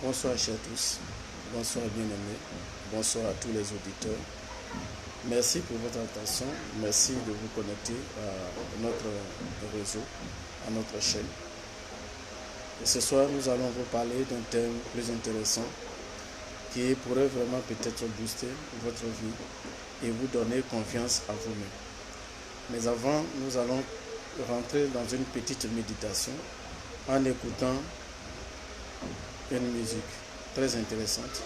Bonsoir chers tous, bonsoir bien-aimés, bonsoir à tous les auditeurs. Merci pour votre attention, merci de vous connecter à notre réseau, à notre chaîne. Et ce soir, nous allons vous parler d'un thème plus intéressant qui pourrait vraiment peut-être booster votre vie et vous donner confiance à vous-même. Mais avant, nous allons rentrer dans une petite méditation en écoutant une musique très intéressante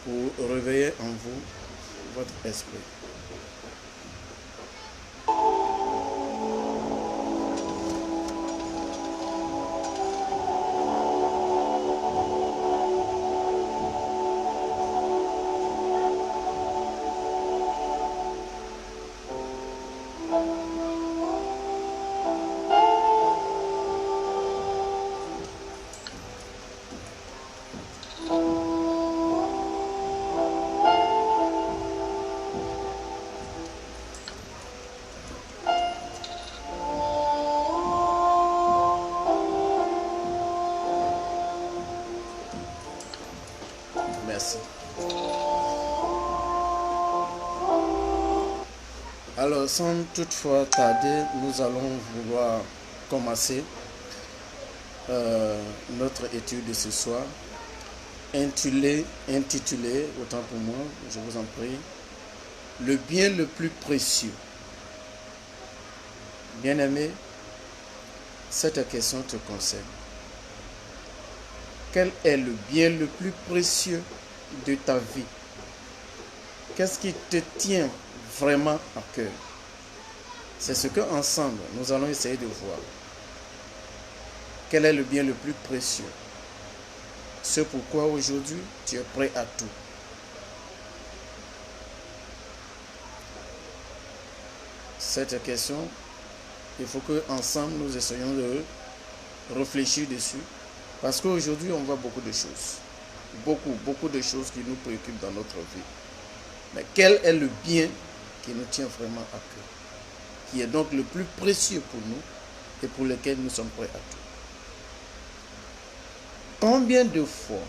pour réveiller en vous votre esprit. Merci. Alors, sans toutefois tarder, nous allons vouloir commencer notre étude de ce soir, intitulée, autant pour moi, je vous en prie, le bien le plus précieux. Bien-aimé, cette question te concerne. Quel est le bien le plus précieux de ta vie? Qu'est-ce qui te tient vraiment à cœur? C'est ce que ensemble nous allons essayer de voir. Quel est le bien le plus précieux? Ce pourquoi aujourd'hui tu es prêt à tout. Cette question, il faut que ensemble nous essayions de réfléchir dessus. Parce qu'aujourd'hui, on voit beaucoup de choses. Beaucoup de choses qui nous préoccupent dans notre vie. Mais quel est le bien qui nous tient vraiment à cœur? Qui est donc le plus précieux pour nous et pour lequel nous sommes prêts à tout. Combien de fois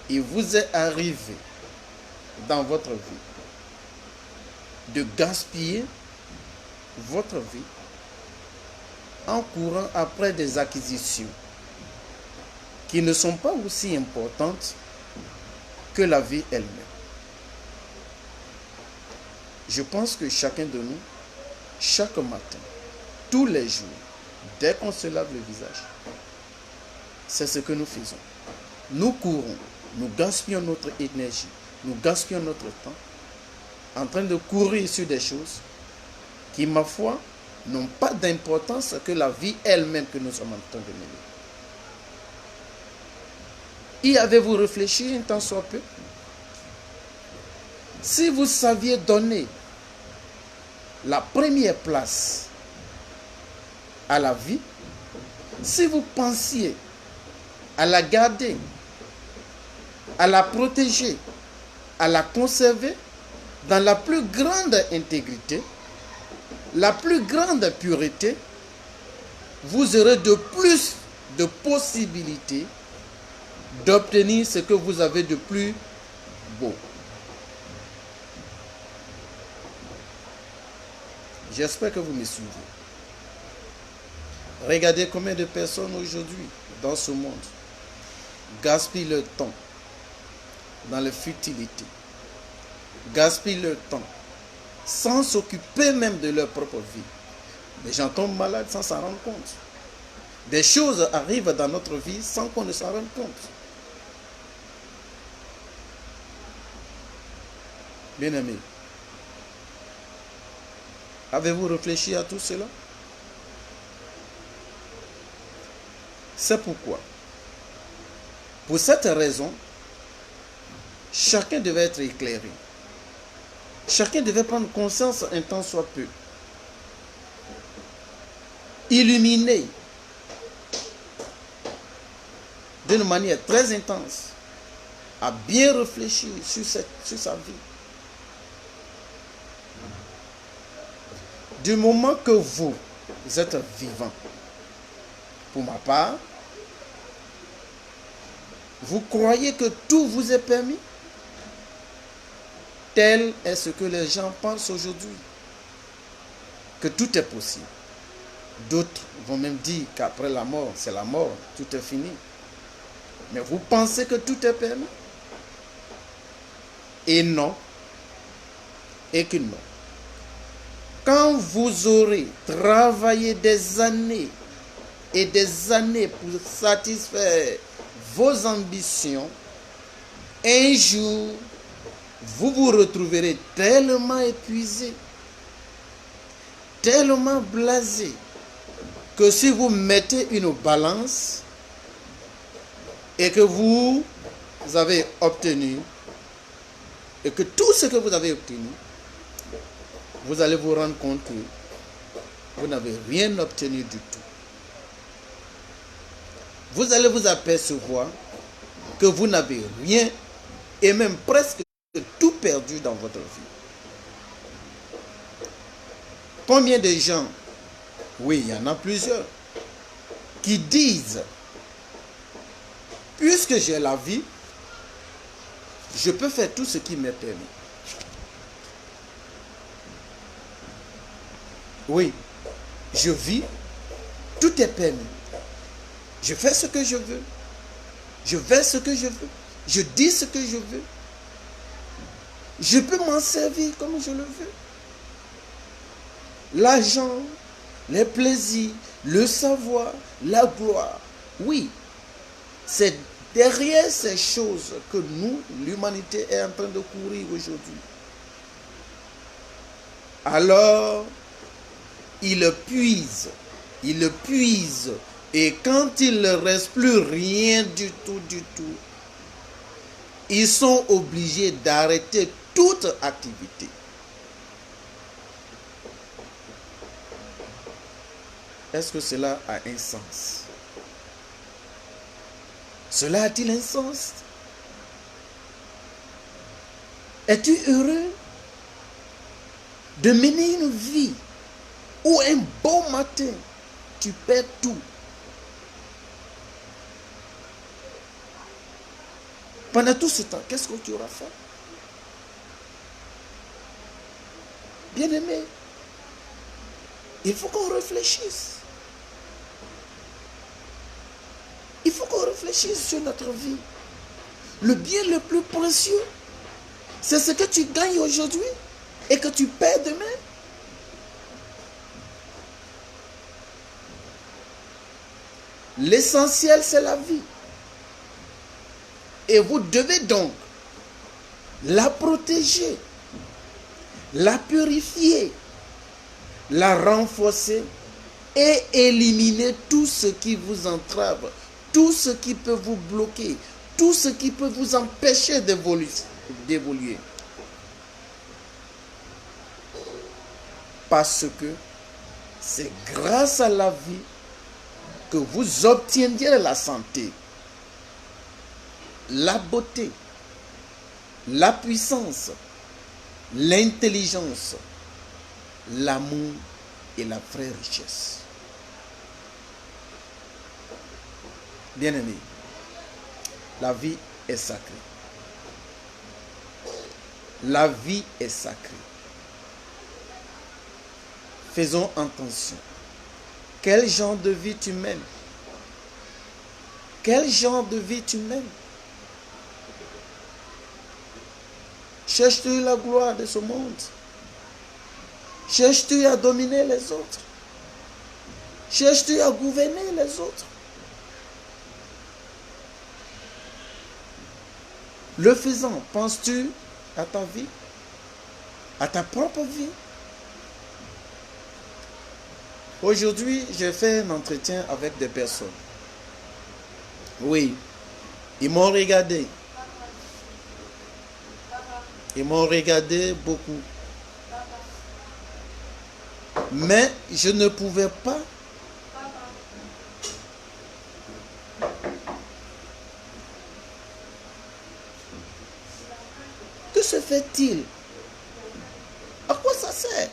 il vous est arrivé dans votre vie de gaspiller votre vie en courant après des acquisitions qui ne sont pas aussi importantes que la vie elle-même? Je pense que chacun de nous, chaque matin, tous les jours, dès qu'on se lave le visage, c'est ce que nous faisons. Nous courons, nous gaspillons notre énergie, nous gaspillons notre temps en train de courir sur des choses qui, ma foi, n'ont pas d'importance que la vie elle-même que nous sommes en train de mener. Y avez-vous réfléchi un tant soit peu? Si vous saviez donner la première place à la vie, si vous pensiez à la garder, à la protéger, à la conserver dans la plus grande intégrité, la plus grande pureté, vous aurez de plus de possibilités d'obtenir ce que vous avez de plus beau. J'espère que vous me suivez. Regardez combien de personnes aujourd'hui dans ce monde gaspillent leur temps dans les futilités, gaspillent leur temps sans s'occuper même de leur propre vie. Les gens tombent malades sans s'en rendre compte. Des choses arrivent dans notre vie sans qu'on ne s'en rende compte. Bien-aimés, avez-vous réfléchi à tout cela? C'est pourquoi, pour cette raison, chacun devait être éclairé. Chacun devait prendre conscience un tant soit peu. Illuminé d'une manière très intense, à bien réfléchir sur sa vie. Du moment que vous êtes vivant, pour ma part, Vous croyez que tout vous est permis? Tel est ce que les gens pensent aujourd'hui. Que tout est possible. D'autres vont même dire qu'après la mort, c'est la mort, tout est fini. Mais vous pensez que tout est permis? Et non. Et que non. Quand vous aurez travaillé des années et des années pour satisfaire vos ambitions, un jour, vous vous retrouverez tellement épuisé, tellement blasé, que si vous mettez une balance et que vous avez obtenu, et que tout ce que vous avez obtenu, vous allez vous rendre compte que vous n'avez rien obtenu du tout. Vous allez vous apercevoir que vous n'avez rien et même presque tout perdu dans votre vie. Combien de gens, oui, il y en a plusieurs, qui disent, puisque j'ai la vie, je peux faire tout ce qui m'est permis. Oui, je vis, tout est permis. Je fais ce que je veux. Je vais ce que je veux. Je dis ce que je veux. Je peux m'en servir comme je le veux. L'argent, les plaisirs, le savoir, la gloire. Oui, c'est derrière ces choses que nous, l'humanité, est en train de courir aujourd'hui. Alors, il puise. Et quand il ne reste plus rien du tout, ils sont obligés d'arrêter toute activité. Est-ce que cela a un sens? Cela a-t-il un sens? Es-tu heureux de mener une vie où un beau matin, tu perds tout? Pendant tout ce temps, qu'est-ce que tu auras fait? Bien-aimé, il faut qu'on réfléchisse. Il faut qu'on réfléchisse sur notre vie. Le bien le plus précieux, c'est ce que tu gagnes aujourd'hui et que tu perds demain. L'essentiel, c'est la vie. Et vous devez donc la protéger, la purifier, la renforcer et éliminer tout ce qui vous entrave, tout ce qui peut vous bloquer, tout ce qui peut vous empêcher d'évoluer. Parce que c'est grâce à la vie que vous obtiendrez la santé, la beauté, la puissance, l'intelligence, l'amour et la vraie richesse. Bien-aimés, la vie est sacrée. La vie est sacrée. Faisons attention. Quel genre de vie tu mènes? Quel genre de vie tu mènes? Cherches-tu la gloire de ce monde? Cherches-tu à dominer les autres? Cherches-tu à gouverner les autres? Le faisant, penses-tu à ta vie? À ta propre vie? Aujourd'hui, j'ai fait un entretien avec des personnes. Oui, ils m'ont regardé. Ils m'ont regardé beaucoup. Mais je ne pouvais pas que se fait-il? À quoi ça sert?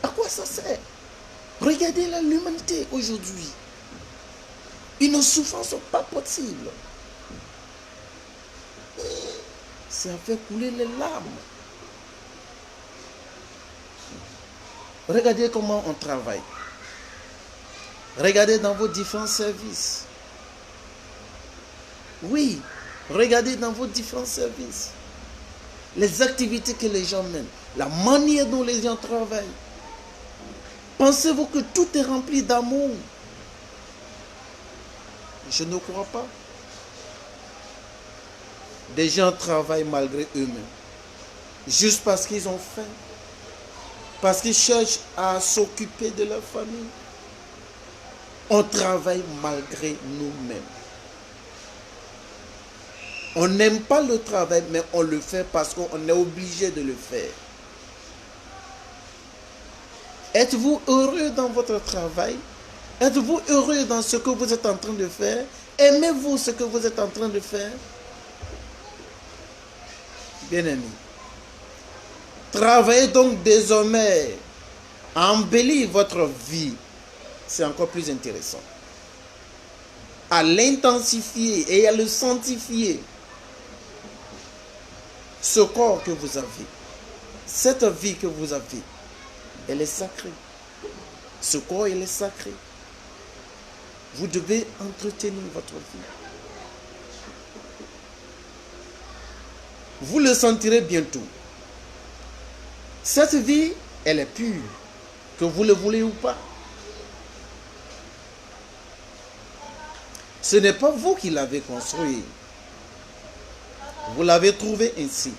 À quoi ça sert? Regardez l'humanité aujourd'hui. Une souffrance pas possible. Ça fait couler les larmes. Regardez comment on travaille. Regardez dans vos différents services. Oui, regardez dans vos différents services. Les activités que les gens mènent. La manière dont les gens travaillent. Pensez-vous que tout est rempli d'amour? Je ne crois pas. Des gens travaillent malgré eux-mêmes. Juste parce qu'ils ont faim. Parce qu'ils cherchent à s'occuper de leur famille. On travaille malgré nous-mêmes. On n'aime pas le travail, mais on le fait parce qu'on est obligé de le faire. Êtes-vous heureux dans votre travail? Êtes-vous heureux dans ce que vous êtes en train de faire? Aimez-vous ce que vous êtes en train de faire? Bien-aimés, travaillez donc désormais à embellir votre vie. C'est encore plus intéressant. À l'intensifier et à le sanctifier. Ce corps que vous avez, cette vie que vous avez, elle est sacrée. Ce corps, il est sacré. Vous devez entretenir votre vie. Vous le sentirez bientôt. Cette vie, elle est pure, que vous le voulez ou pas. Ce n'est pas vous qui l'avez construit. Vous l'avez trouvé ainsi.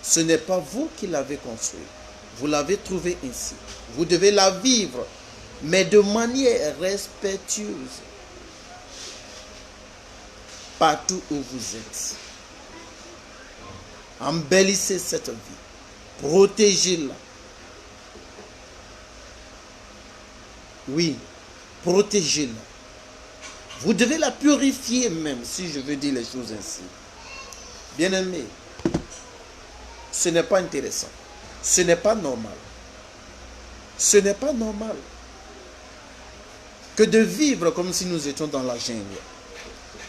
Ce n'est pas vous qui l'avez construit. Vous l'avez trouvé ainsi. Vous devez la vivre, mais de manière respectueuse. Partout où vous êtes. Embellissez cette vie. Protégez-la. Oui, protégez-la. Vous devez la purifier même, si je veux dire les choses ainsi. Bien-aimés, ce n'est pas intéressant. Ce n'est pas normal. Ce n'est pas normal que de vivre comme si nous étions dans la jungle,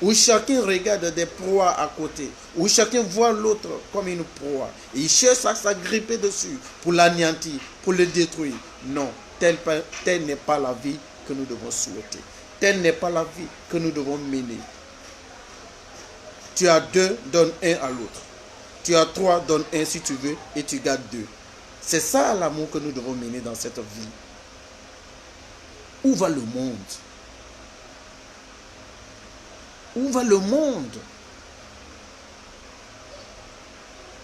où chacun regarde des proies à côté, où chacun voit l'autre comme une proie, et il cherche à s'agripper dessus pour l'anéantir, pour le détruire. Non, telle n'est pas la vie que nous devons souhaiter. Telle n'est pas la vie que nous devons mener. Tu as deux, donne un à l'autre. Tu as trois, donne un si tu veux, et tu gardes deux. C'est ça l'amour que nous devons mener dans cette vie. Où va le monde? Où va le monde?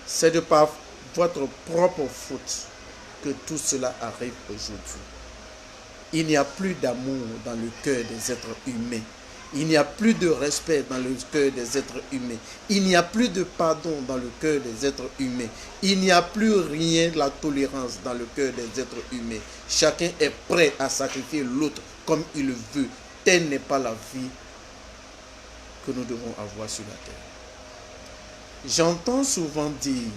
C'est de par votre propre faute que tout cela arrive aujourd'hui. Il n'y a plus d'amour dans le cœur des êtres humains. Il n'y a plus de respect dans le cœur des êtres humains. Il n'y a plus de pardon dans le cœur des êtres humains. Il n'y a plus rien de la tolérance dans le cœur des êtres humains. Chacun est prêt à sacrifier l'autre comme il le veut. Telle n'est pas la vie que nous devons avoir sur la terre. J'entends souvent dire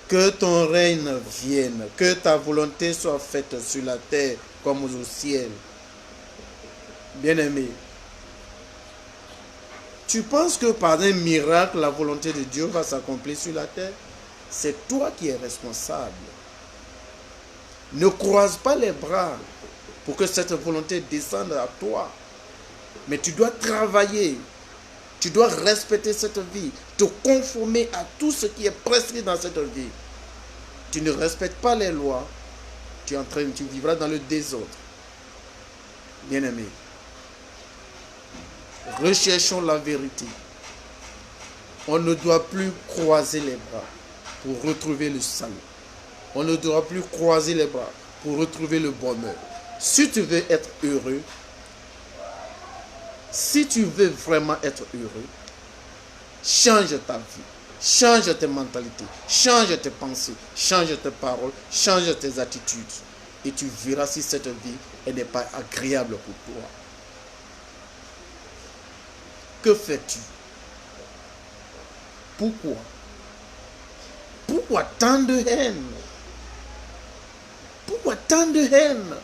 que ton règne vienne, que ta volonté soit faite sur la terre comme au ciel. Bien-aimé, tu penses que par un miracle, la volonté de Dieu va s'accomplir sur la terre? C'est toi qui es responsable. Ne croise pas les bras pour que cette volonté descende à toi. Mais tu dois travailler. Tu dois respecter cette vie, te conformer à tout ce qui est prescrit dans cette vie. Tu ne respectes pas les lois, tu vivras dans le désordre. Bien-aimé, recherchons la vérité. On ne doit plus croiser les bras pour retrouver le salut. On ne doit plus croiser les bras pour retrouver le bonheur. Si tu veux être heureux, si tu veux vraiment être heureux, change ta vie, change tes mentalités, change tes pensées, change tes paroles, change tes attitudes. Et tu verras si cette vie elle n'est pas agréable pour toi. Que fais-tu? Pourquoi? Pourquoi tant de haine? Pourquoi tant de haine?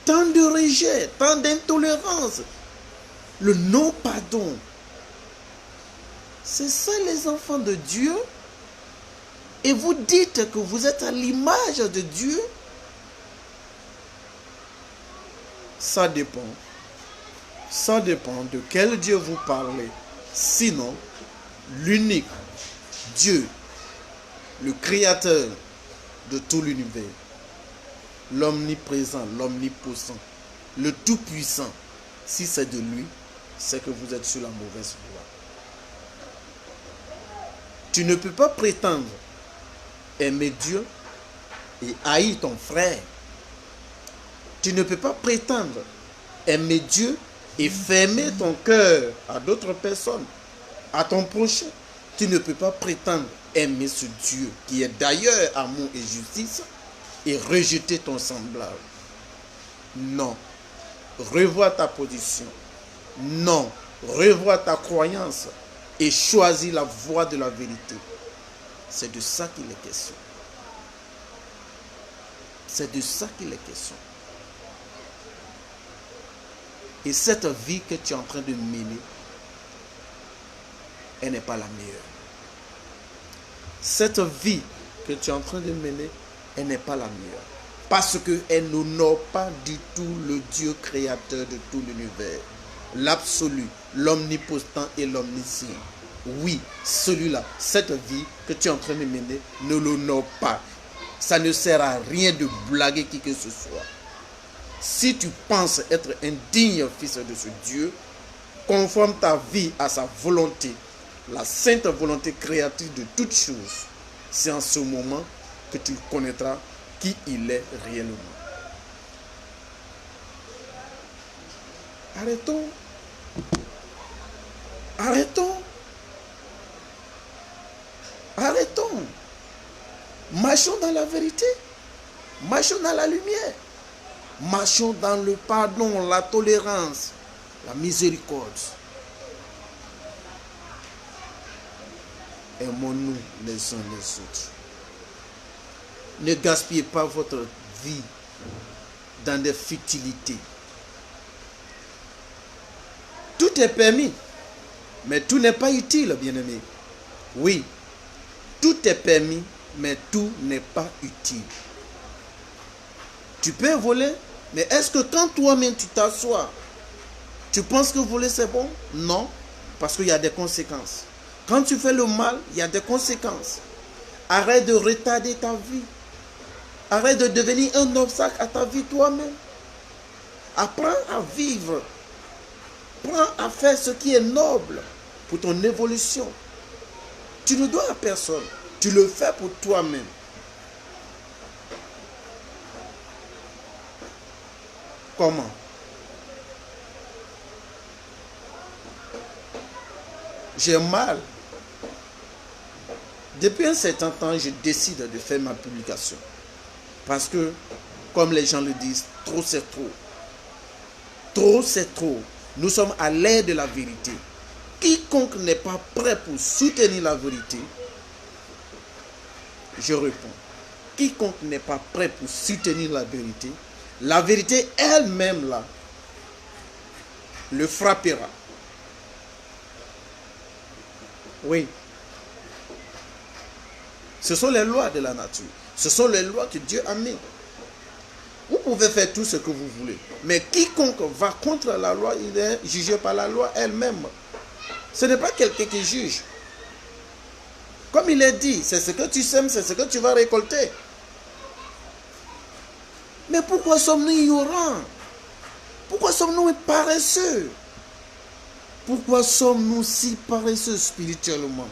Tant de rejet, tant d'intolérance, le non-pardon. C'est ça les enfants de Dieu. Et vous dites que vous êtes à l'image de Dieu. Ça dépend. Ça dépend de quel Dieu vous parlez. Sinon, l'unique Dieu, le créateur de tout l'univers, l'omniprésent, l'omnipotent, le tout-puissant, si c'est de lui, c'est que vous êtes sur la mauvaise voie. Tu ne peux pas prétendre aimer Dieu et haïr ton frère. Tu ne peux pas prétendre aimer Dieu et fermer ton cœur à d'autres personnes, à ton prochain. Tu ne peux pas prétendre aimer ce Dieu qui est d'ailleurs amour et justice et rejeter ton semblable. Non. Revois ta position. Non. Revois ta croyance et choisis la voie de la vérité. C'est de ça qu'il est question. C'est de ça qu'il est question. Et cette vie que tu es en train de mener, elle n'est pas la meilleure. Cette vie que tu es en train de mener, elle n'est pas la meilleure. Parce qu'elle n'honore pas du tout le Dieu créateur de tout l'univers. L'absolu, l'omnipotent et l'omniscient. Oui, celui-là, cette vie que tu es en train de mener, ne l'honore pas. Ça ne sert à rien de blaguer qui que ce soit. Si tu penses être un digne fils de ce Dieu, conforme ta vie à sa volonté, la sainte volonté créatrice de toutes choses. C'est en ce moment que tu connaîtras qui il est réellement. Arrêtons. Arrêtons. Arrêtons. Marchons dans la vérité. Marchons dans la lumière. Marchons dans le pardon, la tolérance, la miséricorde. Aimons-nous les uns les autres. Ne gaspillez pas votre vie dans des futilités. Tout est permis, mais tout n'est pas utile, bien-aimé. Oui, tout est permis, mais tout n'est pas utile. Tu peux voler, mais est-ce que quand toi-même tu t'assois, tu penses que voler c'est bon? Non, parce qu'il y a des conséquences. Quand tu fais le mal, il y a des conséquences. Arrête de retarder ta vie. Arrête de devenir un obstacle à ta vie toi-même. Apprends à vivre. Prends à faire ce qui est noble pour ton évolution. Tu ne dois à personne. Tu le fais pour toi-même. Comment? J'ai mal. Depuis un certain temps, je décide de faire ma publication. Parce que, comme les gens le disent, trop c'est trop. Trop c'est trop. Nous sommes à l'ère de la vérité. Quiconque n'est pas prêt pour soutenir la vérité, je réponds. Quiconque n'est pas prêt pour soutenir la vérité elle-même là, le frappera. Oui. Ce sont les lois de la nature. Ce sont les lois que Dieu a mises. Vous pouvez faire tout ce que vous voulez. Mais quiconque va contre la loi, il est jugé par la loi elle-même. Ce n'est pas quelqu'un qui juge. Comme il est dit, c'est ce que tu sèmes, c'est ce que tu vas récolter. Mais pourquoi sommes-nous ignorants? Pourquoi sommes-nous paresseux? Pourquoi sommes-nous si paresseux spirituellement?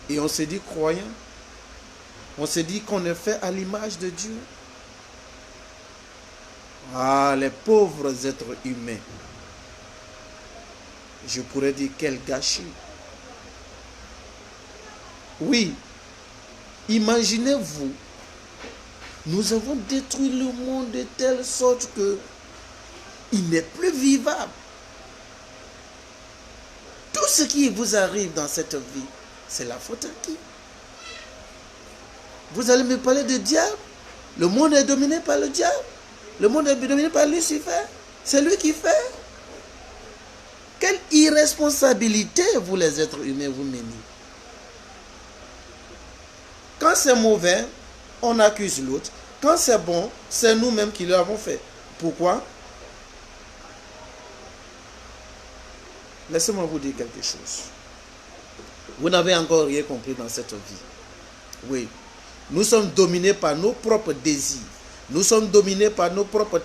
Et on se dit croyant. On se dit qu'on est fait à l'image de Dieu. Ah, les pauvres êtres humains. Je pourrais dire quel gâchis. Oui, imaginez-vous, nous avons détruit le monde de telle sorte que il n'est plus vivable. Tout ce qui vous arrive dans cette vie, c'est la faute à qui? Vous allez me parler de diable? Le monde est dominé par le diable. Le monde est dominé par Lucifer. C'est lui qui fait. Quelle irresponsabilité vous les êtres humains vous menez. Quand c'est mauvais, on accuse l'autre. Quand c'est bon, c'est nous-mêmes qui l'avons fait. Pourquoi? Laissez-moi vous dire quelque chose. Vous n'avez encore rien compris dans cette vie. Oui. Nous sommes dominés par nos propres désirs. Nous sommes dominés par nos propres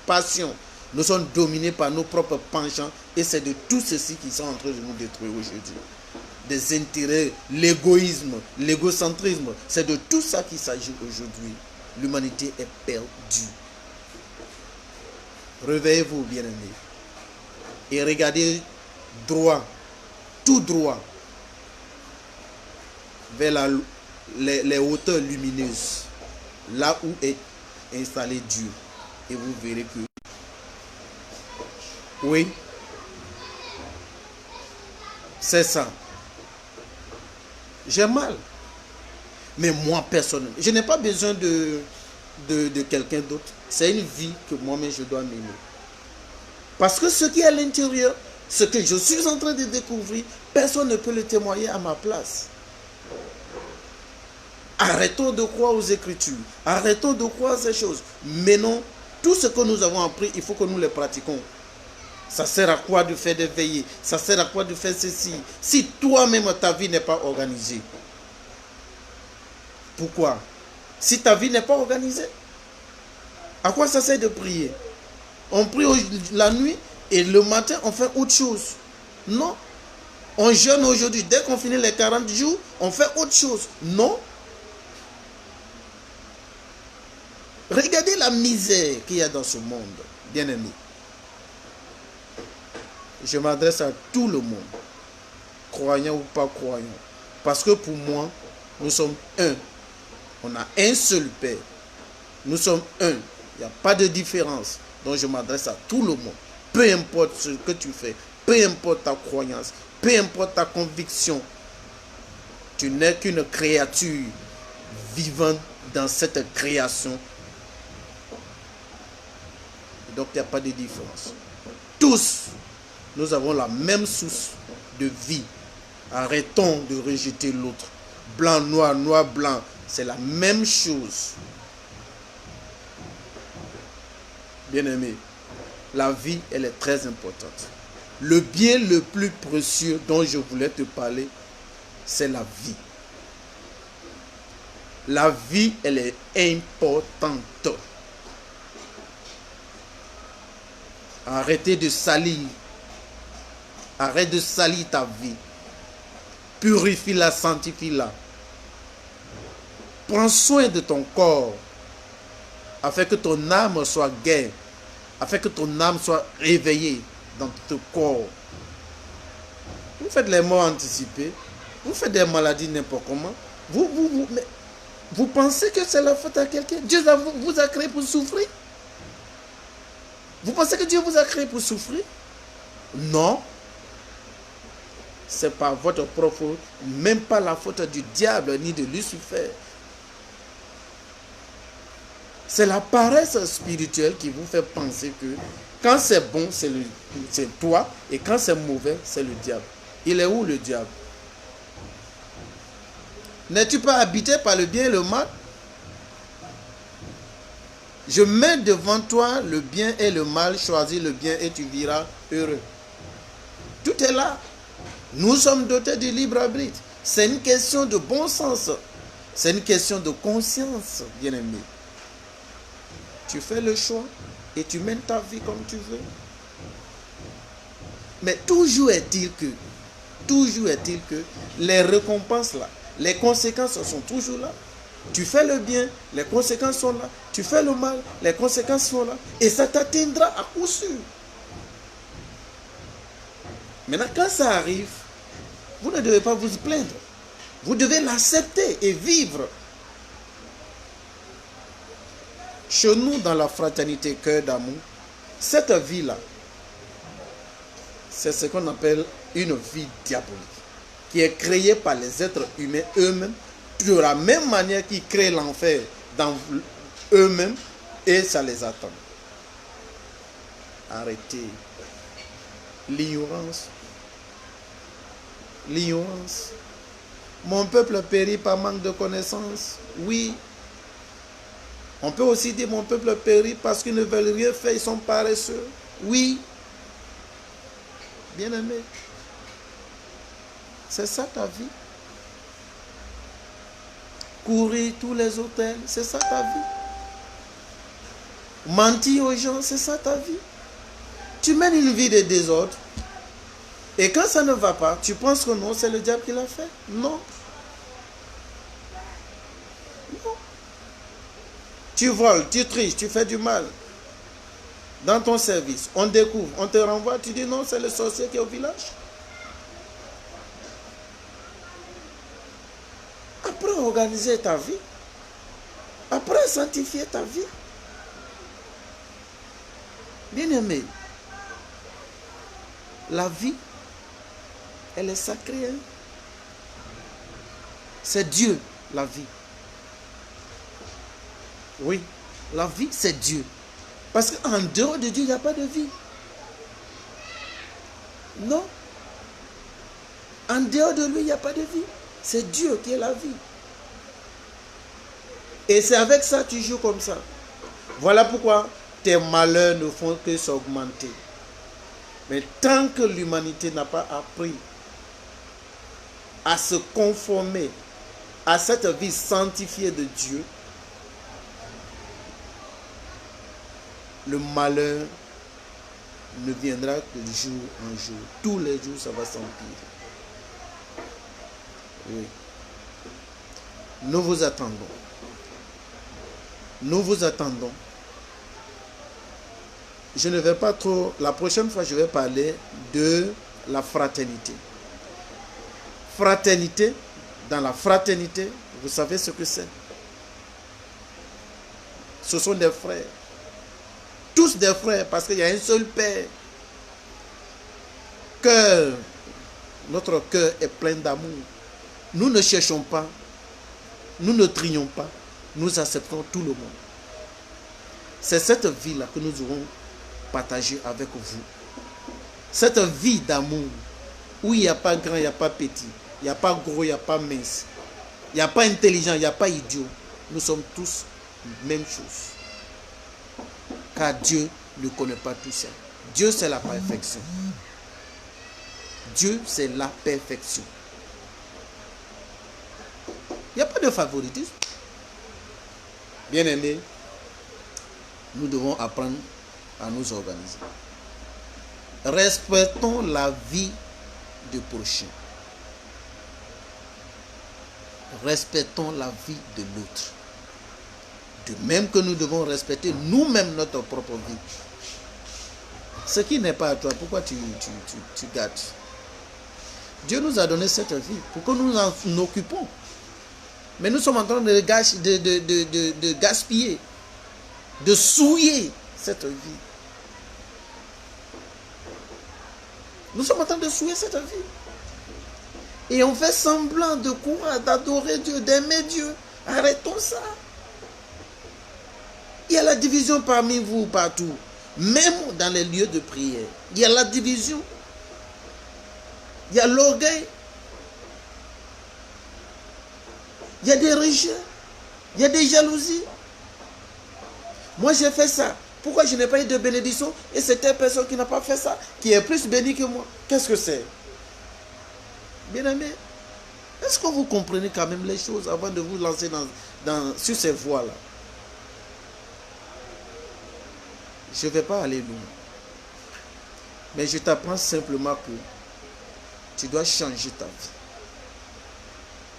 passions. Nous sommes dominés par nos propres penchants. Et c'est de tout ceci qui sont en train de nous détruire aujourd'hui. Des intérêts, l'égoïsme, l'égocentrisme. C'est de tout ça qu'il s'agit aujourd'hui. L'humanité est perdue. Réveillez-vous, bien-aimés. Et regardez droit, tout droit, vers les hauteurs lumineuses, là où est installé Dieu. Et vous verrez que, oui, c'est ça. J'ai mal. Mais moi, personnellement, je n'ai pas besoin de quelqu'un d'autre. C'est une vie que moi-même je dois mener. Parce que ce qui est à l'intérieur, ce que je suis en train de découvrir, personne ne peut le témoigner à ma place. Arrêtons de croire aux Écritures. Arrêtons de croire à ces choses. Mais non, tout ce que nous avons appris, il faut que nous les pratiquons. Ça sert à quoi de faire des veillées? Ça sert à quoi de faire ceci? Si toi-même, ta vie n'est pas organisée. Pourquoi? Si ta vie n'est pas organisée, à quoi ça sert de prier? On prie la nuit et le matin, on fait autre chose. Non. On jeûne aujourd'hui. Dès qu'on finit les 40 jours, on fait autre chose. Non. Regardez la misère qu'il y a dans ce monde, bien-aimés. Je m'adresse à tout le monde, croyant ou pas croyant. Parce que pour moi, nous sommes un. On a un seul Père. Nous sommes un. Il n'y a pas de différence. Donc je m'adresse à tout le monde. Peu importe ce que tu fais, peu importe ta croyance, peu importe ta conviction, tu n'es qu'une créature vivante dans cette création. Donc il n'y a pas de différence. Tous, nous avons la même source de vie. Arrêtons de rejeter l'autre. Blanc, noir, noir, blanc. C'est la même chose. Bien-aimé, la vie, elle est très importante. Le bien le plus précieux dont je voulais te parler, c'est la vie. La vie, elle est importante. Arrêtez de salir. Arrête de salir ta vie. Purifie-la, sanctifie-la. Prends soin de ton corps afin que ton âme soit gaie, afin que ton âme soit réveillée dans ton corps. Vous faites les morts anticipées, vous faites des maladies n'importe comment. Vous pensez que c'est la faute à quelqu'un? Dieu vous a créé pour souffrir? Vous pensez que Dieu vous a créé pour souffrir? Non. C'est pas votre propre faute, même pas la faute du diable ni de Lucifer. C'est la paresse spirituelle qui vous fait penser que quand c'est bon, c'est toi, et quand c'est mauvais, c'est le diable. Il est où le diable? N'es-tu pas habité par le bien et le mal? Je mets devant toi le bien et le mal, choisis le bien et tu vivras heureux. Tout est là. Nous sommes dotés du libre arbitre. C'est une question de bon sens. C'est une question de conscience, bien-aimé. Tu fais le choix et tu mènes ta vie comme tu veux. Mais toujours est-il que les récompenses là, les conséquences sont toujours là. Tu fais le bien, les conséquences sont là. Tu fais le mal, les conséquences sont là. Et ça t'atteindra à coup sûr. Maintenant, quand ça arrive, vous ne devez pas vous plaindre. Vous devez l'accepter et vivre. Chez nous, dans la fraternité, cœur d'amour, cette vie-là, c'est ce qu'on appelle une vie diabolique qui est créée par les êtres humains eux-mêmes, de la même manière qu'ils créent l'enfer dans eux-mêmes, et ça les attend. Arrêtez l'ignorance. L'ignorance. Mon peuple périt par manque de connaissances. Oui. On peut aussi dire mon peuple périt parce qu'ils ne veulent rien faire, ils sont paresseux. Oui. Bien-aimé. C'est ça ta vie. Courir tous les hôtels, c'est ça ta vie. Mentir aux gens, c'est ça ta vie. Tu mènes une vie de désordre. Et quand ça ne va pas, tu penses que non, c'est le diable qui l'a fait. Non. Non. Tu voles, tu triches, tu fais du mal. Dans ton service, on découvre, on te renvoie, tu dis non, c'est le sorcier qui est au village. Apprends à organiser ta vie. Apprends à sanctifier ta vie. Bien-aimé, la vie, elle est sacrée. Hein? C'est Dieu, la vie. Oui, la vie, c'est Dieu. Parce qu'en dehors de Dieu, il n'y a pas de vie. Non. En dehors de lui, il n'y a pas de vie. C'est Dieu qui est la vie. Et c'est avec ça que tu joues comme ça. Voilà pourquoi tes malheurs ne font que s'augmenter. Mais tant que l'humanité n'a pas appris à se conformer à cette vie sanctifiée de Dieu, le malheur ne viendra que de jour en jour. Tous les jours, ça va s'empirer. Oui. Nous vous attendons. Nous vous attendons. Je ne vais pas trop... La prochaine fois, je vais parler de la fraternité. Fraternité, dans la fraternité, vous savez ce que c'est. Ce sont des frères. Tous des frères, parce qu'il y a un seul Père. Cœur. Notre cœur est plein d'amour. Nous ne cherchons pas. Nous ne trions pas. Nous acceptons tout le monde. C'est cette vie-là que nous aurons partagée avec vous. Cette vie d'amour où il n'y a pas grand, il n'y a pas petit, il n'y a pas gros, il n'y a pas mince, il n'y a pas intelligent, il n'y a pas idiot. Nous sommes tous la même chose. Car Dieu ne connaît pas tout ça. Dieu, c'est la perfection. Dieu, c'est la perfection. Il n'y a pas de favoritisme. Bien-aimés, nous devons apprendre à nous organiser. Respectons la vie du prochain. Respectons la vie de l'autre. De même que nous devons respecter nous-mêmes notre propre vie. Ce qui n'est pas à toi, pourquoi tu gâtes? Dieu nous a donné cette vie pour que nous en occupons. Mais nous sommes en train de gaspiller, de souiller cette vie. Nous sommes en train de souiller cette vie. Et on fait semblant de croire, d'adorer Dieu, d'aimer Dieu. Arrêtons ça. Il y a la division parmi vous partout. Même dans les lieux de prière. Il y a la division. Il y a l'orgueil. Il y a des rejets. Il y a des jalousies. Moi j'ai fait ça. Pourquoi je n'ai pas eu de bénédiction? Et c'est telle personne qui n'a pas fait ça, qui est plus bénie que moi. Qu'est-ce que c'est? Bien-aimé, est-ce que vous comprenez quand même les choses avant de vous lancer sur ces voies-là? Je ne vais pas aller loin. Mais je t'apprends simplement que tu dois changer ta vie.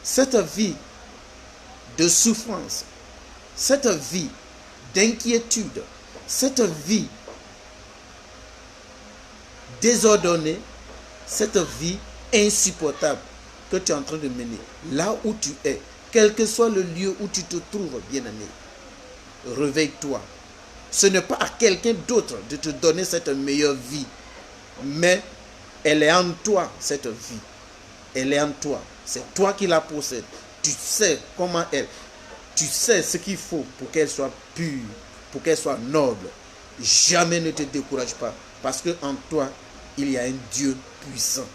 Cette vie de souffrance, cette vie d'inquiétude, cette vie désordonnée, cette vie insupportable que tu es en train de mener, là où tu es, quel que soit le lieu où tu te trouves, bien-aimé, réveille-toi. Ce n'est pas à quelqu'un d'autre de te donner cette meilleure vie, mais Elle est en toi, cette vie. Elle est en toi. C'est toi qui la possèdes. Tu sais comment elle. Tu sais ce qu'il faut pour qu'elle soit pure, pour qu'elle soit noble. Jamais ne te décourage pas. Parce qu'en toi, il y a un Dieu puissant.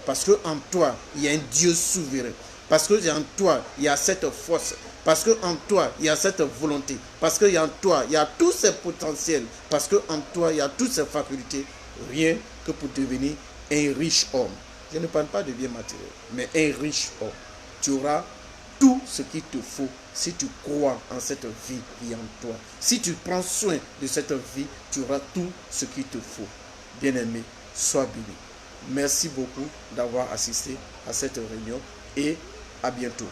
Parce qu'en toi, il y a un Dieu souverain. Parce qu'en toi, il y a cette force. Parce qu'en toi, il y a cette volonté. Parce qu'en toi, il y a tous ces potentiels. Parce qu'en toi, il y a toutes ces facultés. Rien que pour devenir un riche homme. Je ne parle pas de bien matériel, mais un riche homme. Tu auras tout ce qu'il te faut si tu crois en cette vie qui est en toi. Si tu prends soin de cette vie, tu auras tout ce qu'il te faut. Bien-aimé, sois béni. Merci beaucoup d'avoir assisté à cette réunion et à bientôt.